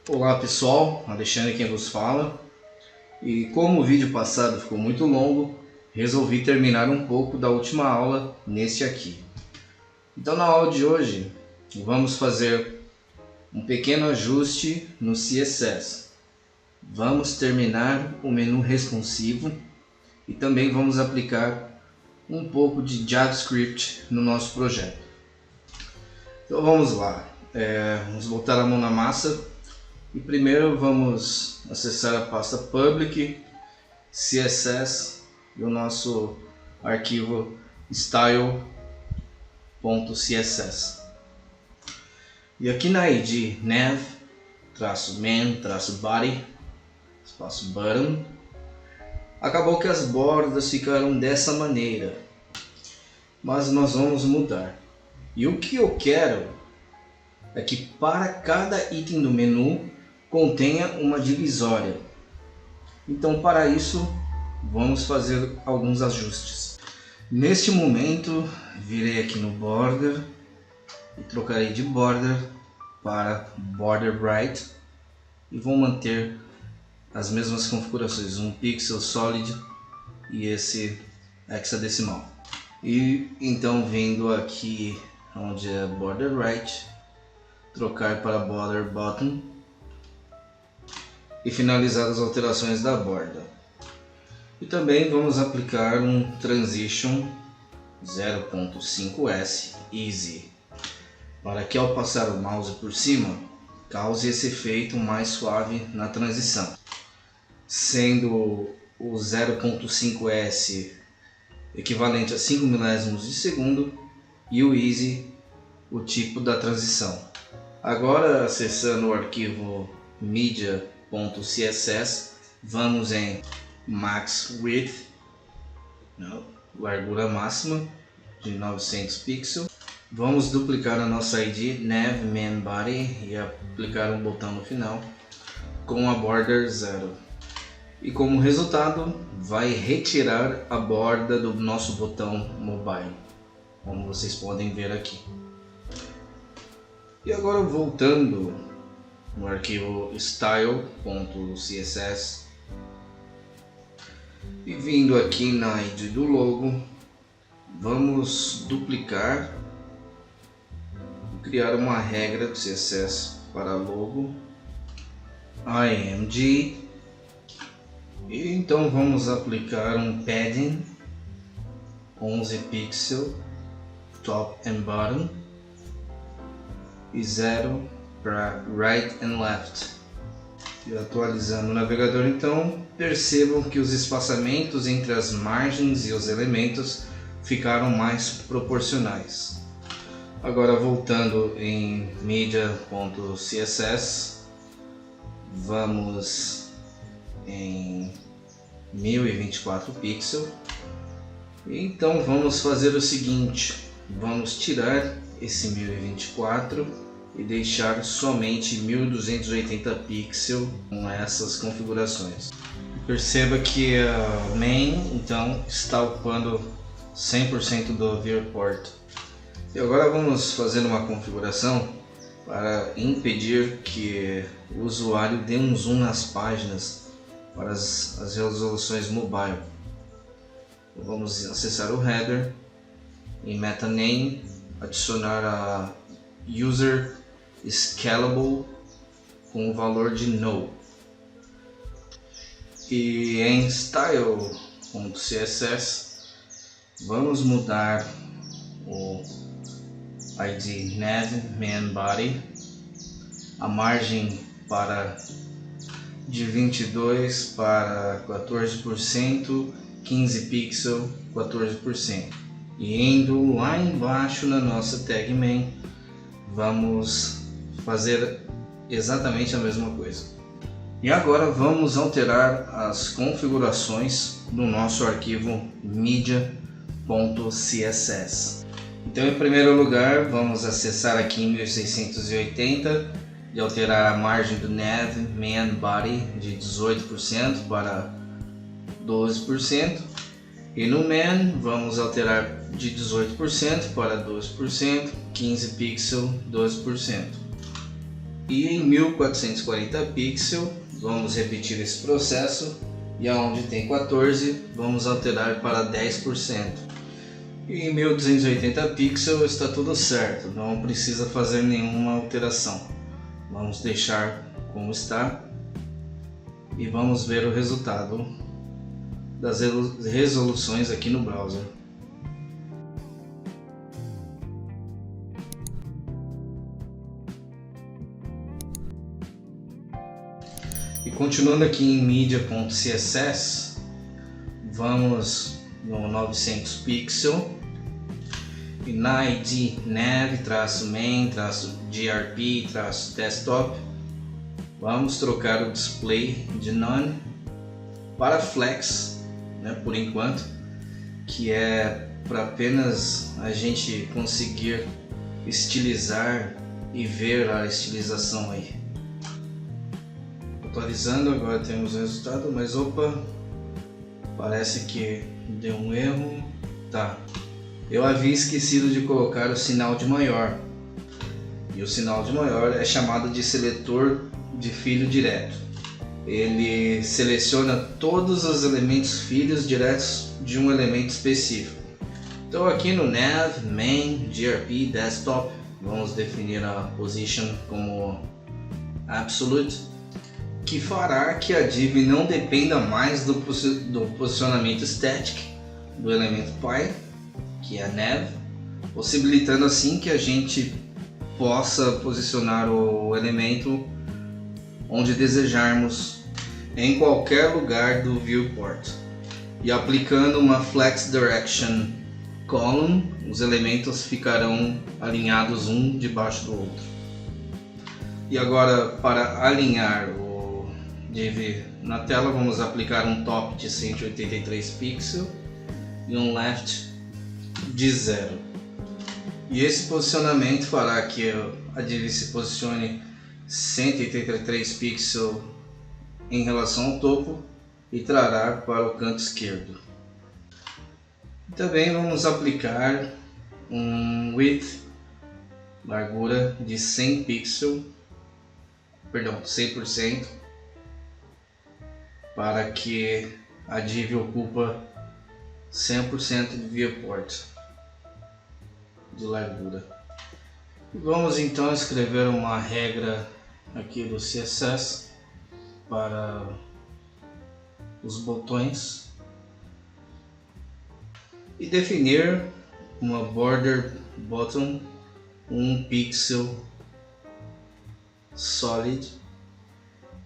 Olá pessoal, Alexandre quem vos fala, e como o vídeo passado ficou muito longo, resolvi terminar um pouco da última aula neste aqui. Então na aula de hoje vamos fazer um pequeno ajuste no CSS. Vamos terminar o menu responsivo e também vamos aplicar um pouco de JavaScript no nosso projeto. Então vamos lá, vamos botar a mão na massa. E primeiro vamos acessar a pasta public, CSS e o nosso arquivo style.css. E aqui na id nav-man-body, espaço button, acabou que as bordas ficaram dessa maneira, mas nós vamos mudar. E o que eu quero é que para cada item do menu contenha uma divisória. Então para isso vamos fazer alguns ajustes. Neste momento virei aqui no border e trocarei de border para border bright e vou manter as mesmas configurações, um pixel solid e esse hexadecimal. E então vindo aqui onde é border right, trocar para border bottom e finalizar as alterações da borda. E também vamos aplicar um transition 0.5s easy, para que ao passar o mouse por cima cause esse efeito mais suave na transição, sendo o 0.5s equivalente a 5 milésimos de segundo e o easy o tipo da transição. Agora, acessando o arquivo media.css, vamos em max width, largura máxima de 900 pixels. Vamos duplicar a nossa id nav-man-body e aplicar um botão no final com a border 0. E como resultado, vai retirar a borda do nosso botão mobile, como vocês podem ver aqui. E agora voltando no arquivo style.css e vindo aqui na id do logo, vamos duplicar e criar uma regra do CSS para logo img, e então vamos aplicar um padding 11 pixels top and bottom e 0 para right and left. E atualizando o navegador, então percebam que os espaçamentos entre as margens e os elementos ficaram mais proporcionais. Agora voltando em media.css, vamos em 1024 pixels. Então vamos fazer o seguinte, vamos tirar esse 1024 e deixar somente 1280 pixels com essas configurações. Perceba que a main então está ocupando 100% do viewport. E agora vamos fazer uma configuração para impedir que o usuário dê um zoom nas páginas para as resoluções mobile. Vamos acessar o header, em meta name adicionar a user scalable com o valor de no, e em style.css vamos mudar o id nav-man-body, a margem de 22 para 14%, 15 pixels 14%. E indo lá embaixo na nossa tag main, vamos fazer exatamente a mesma coisa. E agora vamos alterar as configurações do nosso arquivo media.css. Então em primeiro lugar vamos acessar aqui em 1680 e alterar a margem do nav-man-body de 18% para 12%. E no man vamos alterar de 18% para 12%, 15 pixels 12%. E em 1440 pixels, vamos repetir esse processo e aonde tem 14, vamos alterar para 10%. E em 1280 pixels está tudo certo, não precisa fazer nenhuma alteração. Vamos deixar como está e vamos ver o resultado das resoluções aqui no browser. E continuando aqui em media.css, vamos no 900 pixels e na ID nav-main-grp-desktop vamos trocar o display de none para flex, né, por enquanto, que é para apenas a gente conseguir estilizar e ver a estilização aí. Atualizando, agora temos o resultado, mas opa, parece que deu um erro. Tá, eu havia esquecido de colocar o sinal de maior, e o sinal de maior é chamado de seletor de filho direto. Ele seleciona todos os elementos filhos diretos de um elemento específico. Então aqui no nav, main, grp, desktop, vamos definir a position como absolute, que fará que a div não dependa mais do posicionamento static do elemento pi, que é nav, possibilitando assim que a gente possa posicionar o elemento onde desejarmos em qualquer lugar do viewport. E aplicando uma flex direction column, os elementos ficarão alinhados um debaixo do outro. E agora, para alinhar o div na tela, vamos aplicar um top de 183 pixels e um left de 0. E esse posicionamento fará que a div se posicione 183 pixels em relação ao topo e trará para o canto esquerdo. Também vamos aplicar um width, largura de 100 pixels, perdão, 100%, para que a div ocupa 100% de viewport de largura. E vamos então escrever uma regra aqui do CSS para os botões e definir uma border bottom 1 pixel solid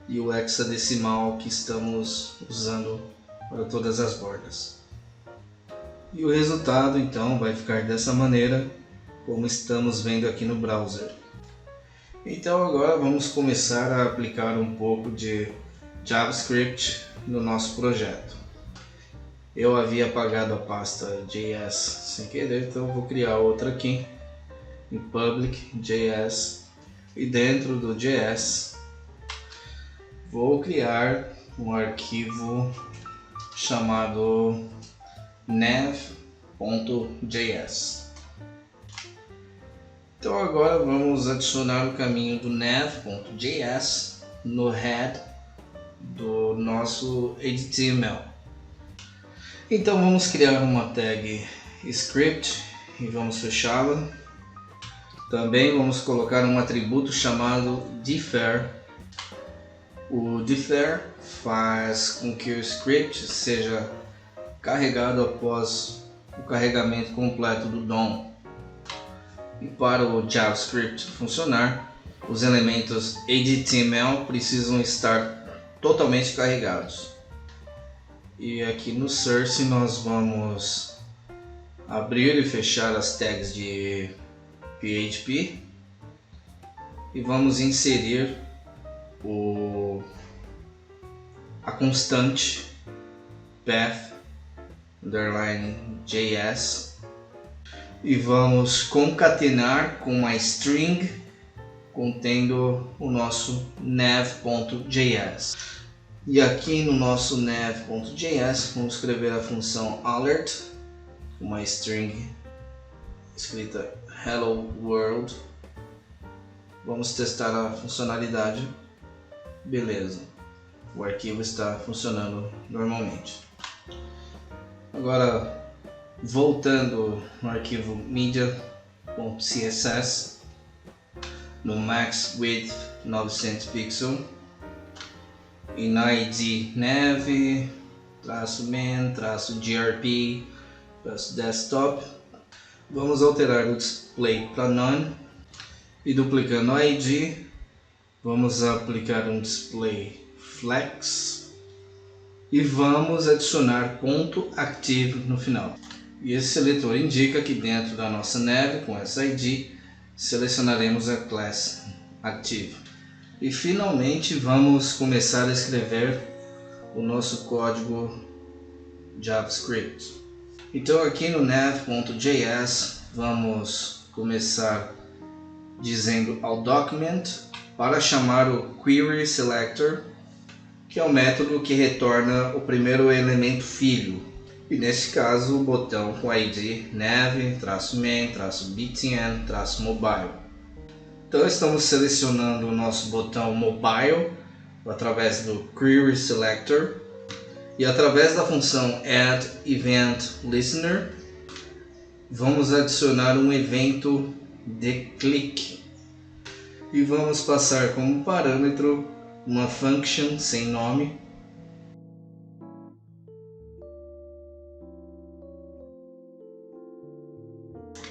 e o hexadecimal que estamos usando para todas as bordas. E o resultado então vai ficar dessa maneira, como estamos vendo aqui no browser. Então agora vamos começar a aplicar um pouco de JavaScript no nosso projeto. Eu havia apagado a pasta JS sem querer, então vou criar outra aqui em public JS, e dentro do JS vou criar um arquivo chamado nav.js. Então agora vamos adicionar o caminho do nav.js no head do nosso HTML. Então vamos criar uma tag script e vamos fechá-la. Também vamos colocar um atributo chamado defer. O defer faz com que o script seja carregado após o carregamento completo do DOM. E para o JavaScript funcionar, os elementos HTML precisam estar totalmente carregados. E aqui no source nós vamos abrir e fechar as tags de PHP e vamos inserir a constante path underline JS e vamos concatenar com uma string contendo o nosso nav.js. E aqui no nosso nav.js vamos escrever a função alert, uma string escrita hello world, Vamos testar a funcionalidade. Beleza, o arquivo está funcionando normalmente. Agora, voltando no arquivo media.css, no max width 900 pixels, e na id nav, -man, -grp, -desktop, vamos alterar o display para none, e duplicando a id, vamos aplicar um display flex e vamos adicionar ponto .active no final. E esse seletor indica que dentro da nossa nav, com essa id, selecionaremos a class active. E finalmente vamos começar a escrever o nosso código JavaScript. Então aqui no nav.js vamos começar dizendo ao document para chamar o query selector, que é o método que retorna o primeiro elemento filho, e nesse caso o botão com a id nav-main-btn-mobile. Então estamos selecionando o nosso botão mobile através do query selector, e através da função add event listener vamos adicionar um evento de clique e vamos passar como parâmetro uma function sem nome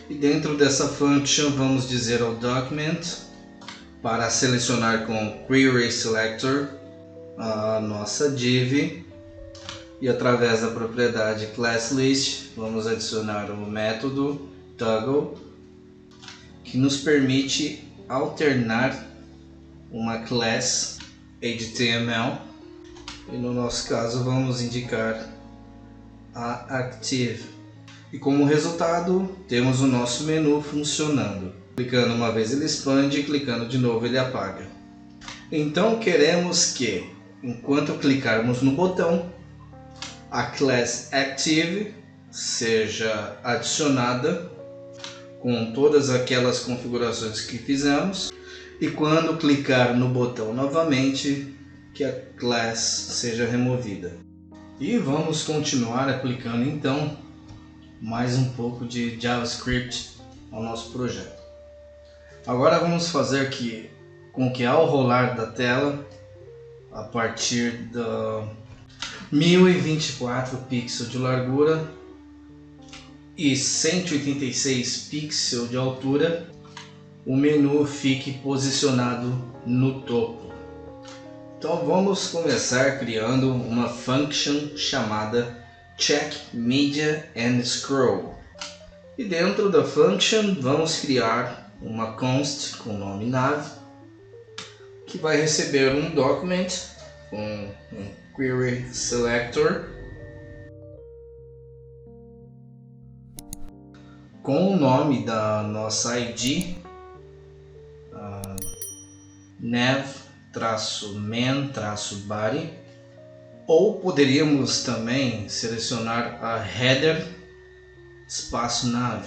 e dentro dessa function vamos dizer ao document para selecionar com query selector a nossa div, e através da propriedade classList vamos adicionar o método toggle, que nos permite alternar uma class HTML, e no nosso caso vamos indicar a active, e como resultado temos o nosso menu funcionando. Clicando uma vez ele expande, clicando de novo ele apaga. Então queremos que, enquanto clicarmos no botão, a class active seja adicionada com todas aquelas configurações que fizemos, e quando clicar no botão novamente, que a class seja removida. E vamos continuar aplicando então mais um pouco de JavaScript ao nosso projeto. Agora vamos fazer com que ao rolar da tela, a partir da 1024 pixels de largura e 186 pixels de altura, o menu fique posicionado no topo. Então vamos começar criando uma function chamada check media and scroll, e dentro da function vamos criar uma const com o nome nav, que vai receber um document com um query selector com o nome da nossa id nav-man-body, ou poderíamos também selecionar a header espaço nav,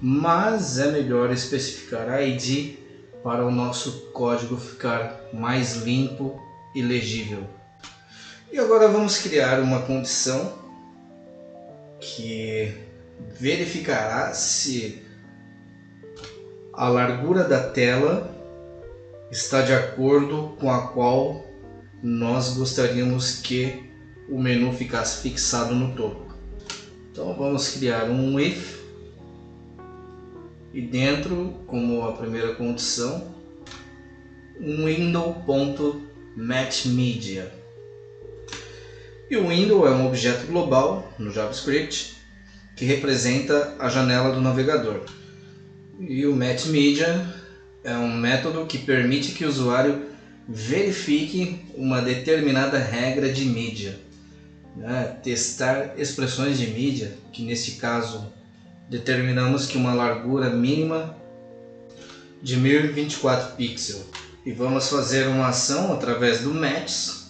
mas é melhor especificar a id para o nosso código ficar mais limpo e legível. E agora vamos criar uma condição que verificará se a largura da tela está de acordo com a qual nós gostaríamos que o menu ficasse fixado no topo. Então vamos criar um if, e dentro, como a primeira condição, um window.matchMedia. E o window é um objeto global no JavaScript que representa a janela do navegador. E o matchMedia é um método que permite que o usuário verifique uma determinada regra de mídia, testar expressões de mídia, que neste caso determinamos que uma largura mínima de 1024 pixels, e vamos fazer uma ação através do match,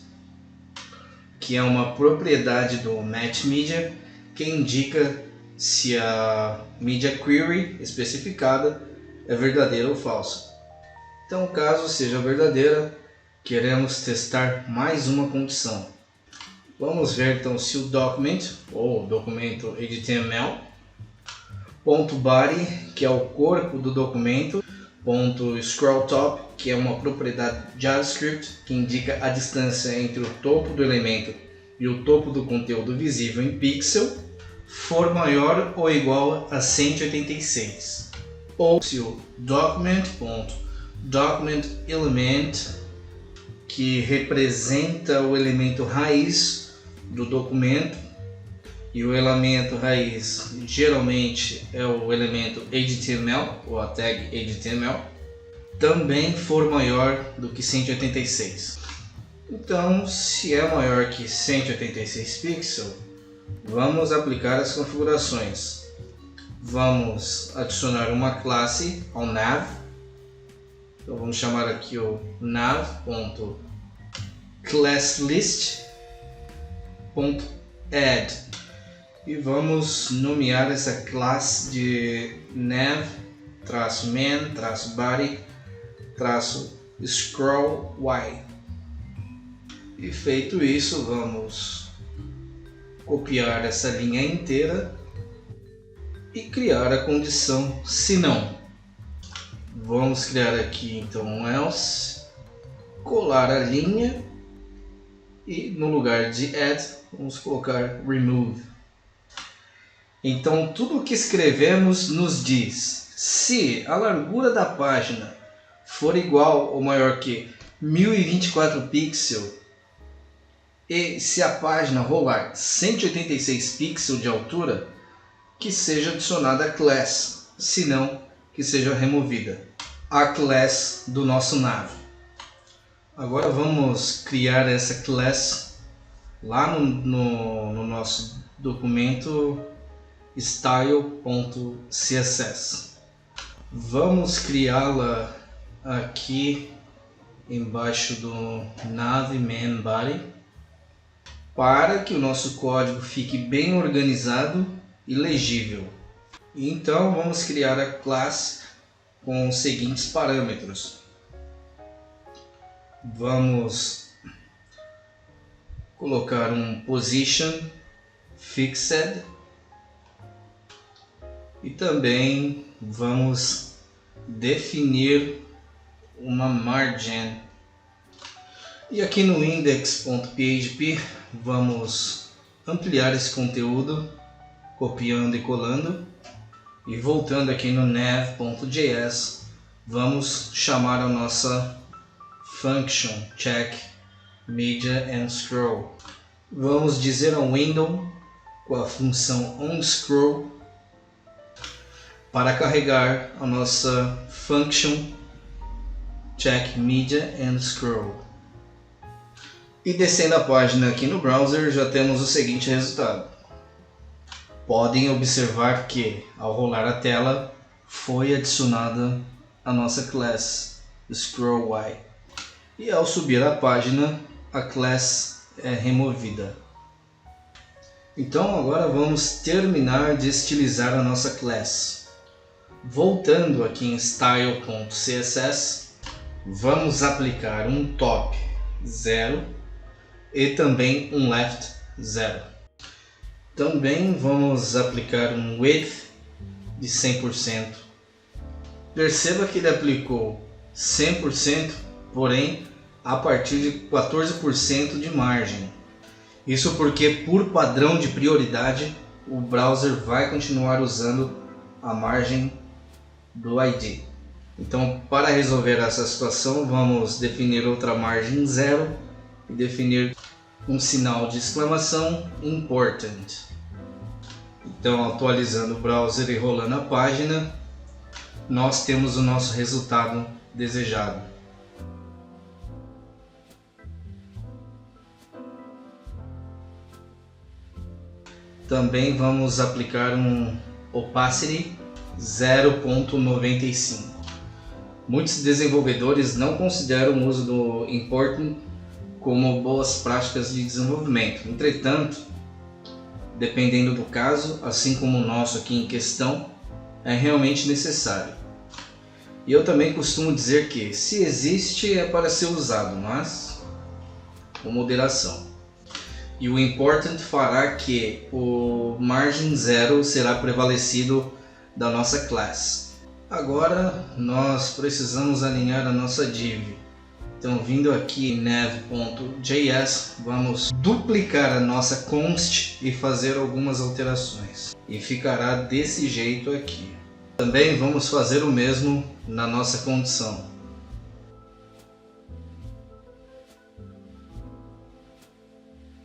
que é uma propriedade do matchMedia que indica se a media query especificada é verdadeira ou falsa. Então, caso seja verdadeira, queremos testar mais uma condição. Vamos ver então se o document, ou documento HTML, .body, que é o corpo do documento, .scrollTop, que é uma propriedade JavaScript que indica a distância entre o topo do elemento e o topo do conteúdo visível em pixel, for maior ou igual a 186. Ou se o document.documentElement, que representa o elemento raiz do documento, e o elemento raiz geralmente é o elemento HTML ou a tag HTML, também for maior do que 186. Então, se é maior que 186 pixels, vamos aplicar as configurações. Vamos adicionar uma classe ao nav. Então vamos chamar aqui o nav.classList.add e vamos nomear essa classe de nav-body-scroll-y. E feito isso, vamos copiar essa linha inteira e criar a condição se não. Vamos criar aqui então um else, colar a linha e no lugar de add vamos colocar remove. Então tudo o que escrevemos nos diz: se a largura da página for igual ou maior que 1024 pixels e se a página rolar 186 pixels de altura, que seja adicionada a class, se não, que seja removida a class do nosso nav. Agora vamos criar essa class lá no nosso documento style.css. Vamos criá-la aqui embaixo do nav-main-body para que o nosso código fique bem organizado e legível. Então vamos criar a classe com os seguintes parâmetros. Vamos colocar um position fixed e também vamos definir uma margin. E aqui no index.php vamos ampliar esse conteúdo copiando e colando, e voltando aqui no nav.js vamos chamar a nossa function check media and scroll. Vamos dizer ao window com a função onScroll para carregar a nossa function check media and scroll. E descendo a página aqui no browser já temos o seguinte resultado. Podem observar que ao rolar a tela foi adicionada a nossa class scroll-y e ao subir a página a class é removida. Então agora vamos terminar de estilizar a nossa class. Voltando aqui em style.css, vamos aplicar um top 0 e também um left 0. Também vamos aplicar um width de 100%. Perceba que ele aplicou 100%, porém a partir de 14% de margem. Isso porque, por padrão de prioridade, o browser vai continuar usando a margem do ID. Então, para resolver essa situação, vamos definir outra margem 0 e definir um sinal de exclamação important. Então, atualizando o browser e rolando a página, nós temos o nosso resultado desejado. Também vamos aplicar um opacity 0.95. Muitos desenvolvedores não consideram o uso do important como boas práticas de desenvolvimento. Entretanto, dependendo do caso, assim como o nosso aqui em questão, é realmente necessário. E eu também costumo dizer que se existe é para ser usado, mas com moderação. E o important fará que o margin 0 será prevalecido da nossa classe. Agora nós precisamos alinhar a nossa div. Então, vindo aqui em nav.js, vamos duplicar a nossa const e fazer algumas alterações. E ficará desse jeito aqui. Também vamos fazer o mesmo na nossa condição.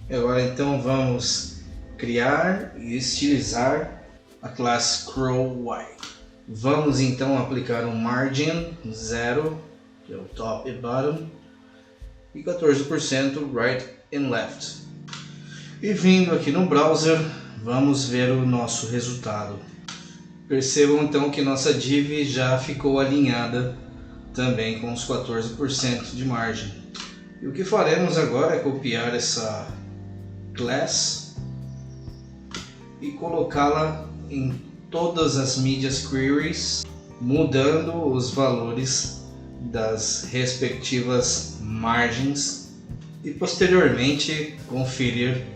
Agora então vamos criar e estilizar a classe CrowY. Vamos então aplicar um margin 0, que é o top e bottom, e 14% right and left. E vindo aqui no browser, vamos ver o nosso resultado. Percebam então que nossa div já ficou alinhada também com os 14% de margem. E o que faremos agora é copiar essa class e colocá-la em todas as medias queries, mudando os valores das respectivas margens e posteriormente conferir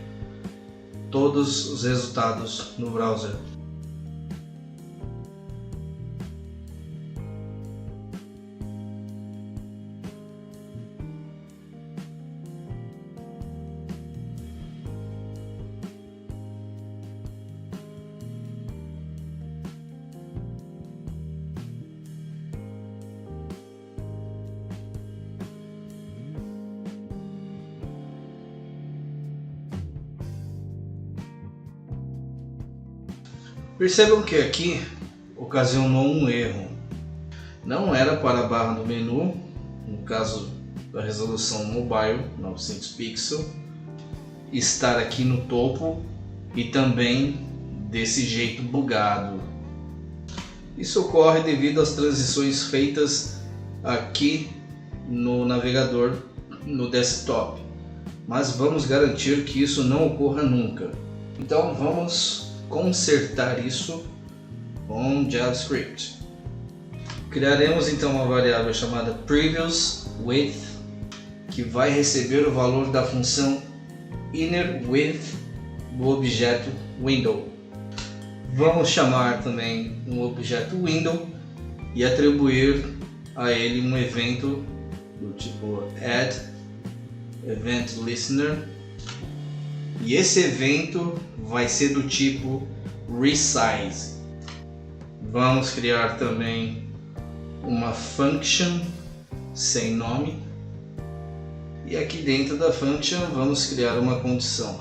todos os resultados no browser. Percebam que aqui ocasionou um erro. Não era para a barra do menu, no caso da resolução mobile 900 pixels, estar aqui no topo e também desse jeito bugado. Isso ocorre devido às transições feitas aqui no navegador no desktop, mas vamos garantir que isso não ocorra nunca. Então vamos consertar isso com JavaScript. Criaremos então uma variável chamada previous width, que vai receber o valor da função inner width do objeto window. Vamos chamar também um objeto window e atribuir a ele um evento do tipo add event listener, e esse evento vai ser do tipo resize. Vamos criar também uma function sem nome, e aqui dentro da function vamos criar uma condição.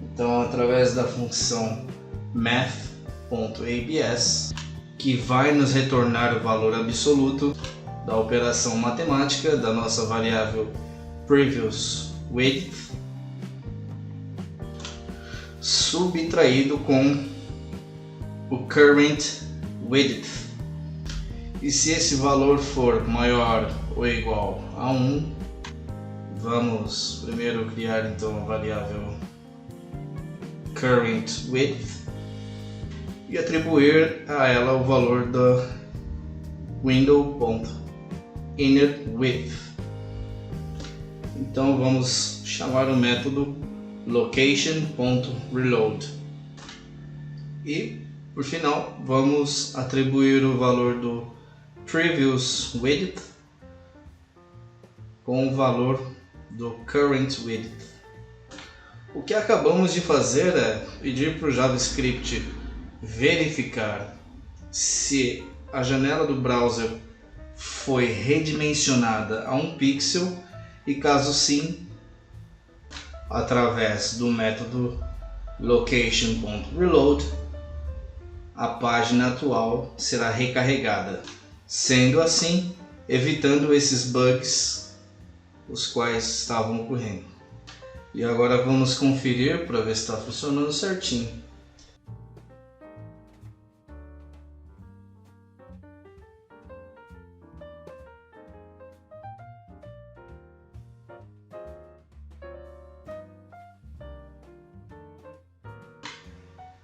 Então, através da função math.abs, que vai nos retornar o valor absoluto da operação matemática da nossa variável previous width, subtraído com o current width. E se esse valor for maior ou igual a 1, vamos primeiro criar então a variável current width e atribuir a ela o valor da window.innerWidth. Então vamos chamar o método location.reload e por final vamos atribuir o valor do previous width com o valor do current width. O que acabamos de fazer é pedir para o JavaScript verificar se a janela do browser foi redimensionada a 1 pixel e, caso sim, através do método location.reload, a página atual será recarregada, sendo assim evitando esses bugs os quais estavam ocorrendo. E agora vamos conferir para ver se está funcionando certinho.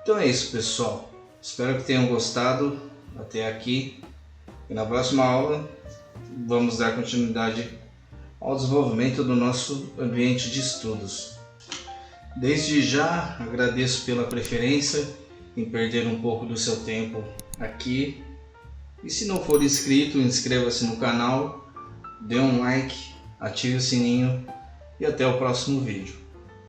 Então é isso, pessoal. Espero que tenham gostado até aqui. E na próxima aula vamos dar continuidade ao desenvolvimento do nosso ambiente de estudos. Desde já agradeço pela preferência em perder um pouco do seu tempo aqui. E se não for inscrito, inscreva-se no canal, dê um like, ative o sininho e até o próximo vídeo.